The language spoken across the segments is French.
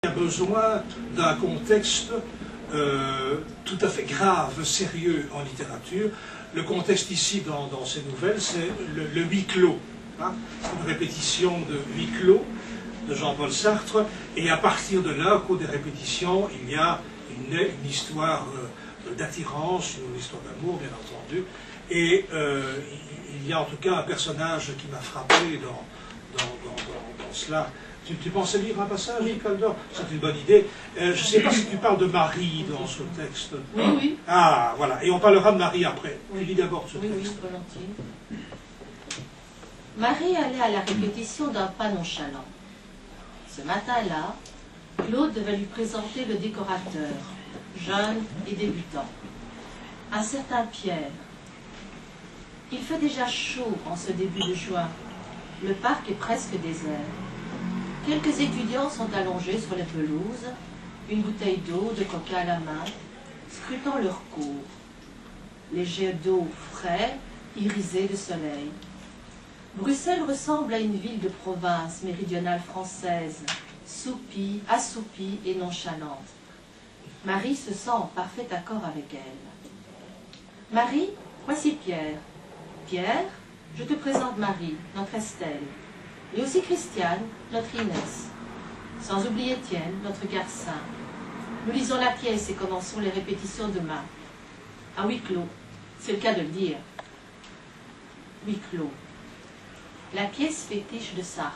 a besoin d'un contexte tout à fait grave, sérieux en littérature. Le contexte ici, dans ces nouvelles, c'est le huis clos. Hein, une répétition de huis clos de Jean-Paul Sartre, et à partir de là, au cours des répétitions, il y a une histoire d'attirance, une histoire d'amour, bien entendu, et il y a en tout cas un personnage qui m'a frappé dans cela. Tu pensais lire un passage, Caldor? C'est une bonne idée. Je ne sais pas si tu parles de Marie dans ce texte. Oui, oui. Ah, voilà. Et on parlera de Marie après. Tu lis d'abord ce texte. Oui, volontiers. Marie allait à la répétition d'un pas nonchalant. Ce matin-là, Claude devait lui présenter le décorateur, jeune et débutant, un certain Pierre. Il fait déjà chaud en ce début de juin. Le parc est presque désert. Quelques étudiants sont allongés sur les pelouses, une bouteille d'eau, de coca à la main, scrutant leur cours. Les jets d'eau frais, irisés de soleil. Bruxelles ressemble à une ville de province méridionale française, assoupie et nonchalante. Marie se sent en parfait accord avec elle. Marie, voici Pierre. Pierre, je te présente Marie, notre Estelle, et aussi Christiane, notre Inès. Sans oublier Étienne, notre garçon. Nous lisons la pièce et commençons les répétitions demain. À huis clos, c'est le cas de le dire. Huis clos. La pièce fétiche de Sartre.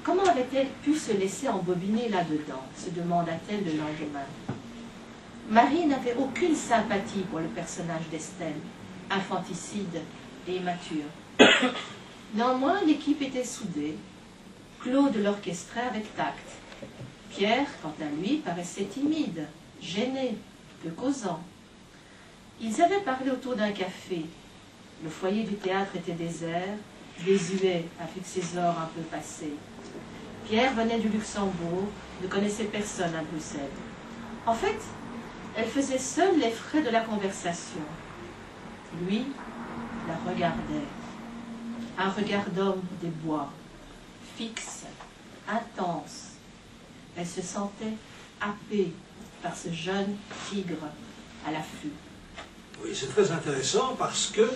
Comment avait-elle pu se laisser embobiner là-dedans, se demanda-t-elle le lendemain. Marie n'avait aucune sympathie pour le personnage d'Estelle, infanticide et immature. Néanmoins, l'équipe était soudée. Claude l'orchestrait avec tact. Pierre, quant à lui, paraissait timide, gêné, peu causant. Ils avaient parlé autour d'un café. Le foyer du théâtre était désert, désuet avec ses ors un peu passés. Pierre venait du Luxembourg, ne connaissait personne à Bruxelles. En fait, elle faisait seule les frais de la conversation. Lui la regardait. Un regard d'homme des bois, fixe, intense. Elle se sentait happée par ce jeune tigre à l'affût. Oui, c'est très intéressant parce que,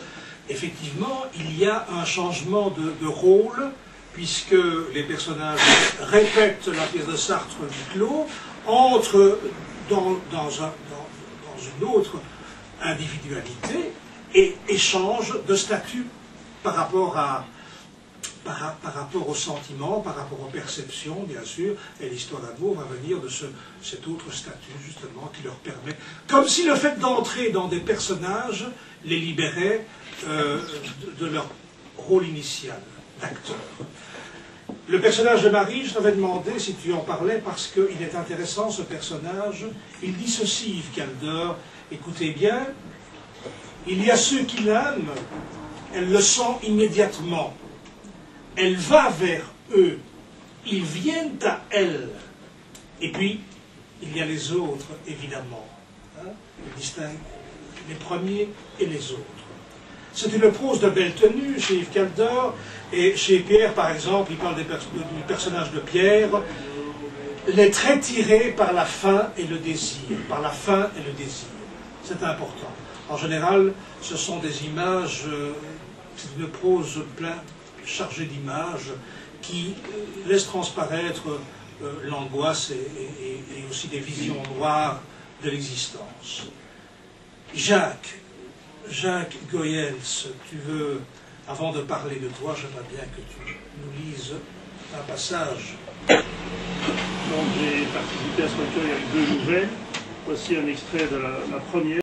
effectivement, il y a un changement de rôle, puisque les personnages répètent la pièce de Sartre du Clos, entrent dans une autre individualité et échangent de statut par rapport au sentiment, par rapport aux perceptions, bien sûr, et l'histoire d'amour va venir de cet autre statut, justement, qui leur permet, comme si le fait d'entrer dans des personnages les libérait de leur rôle initial d'acteur. Le personnage de Marie, je t'avais demandé si tu en parlais, parce qu'il est intéressant, ce personnage. Il dit ceci, Yves Caldor, écoutez bien, il y a ceux qui l'aiment, elle le sent immédiatement. Elle va vers eux, ils viennent à elle. Et puis, il y a les autres, évidemment. Hein, il distingue les premiers et les autres. C'est une prose de belle tenue chez Yves Caldor, et chez Pierre, par exemple, il parle du personnage de Pierre, les traits tirés par la faim et le désir. Par la faim et le désir. C'est important. En général, ce sont des images, c'est une prose chargée d'images qui laisse transparaître l'angoisse et aussi des visions noires de l'existence. Jacques Goyels, tu veux, avant de parler de toi, j'aimerais bien que tu nous lises un passage. Donc j'ai participé à ce recueil avec 2 nouvelles. Voici un extrait de la première.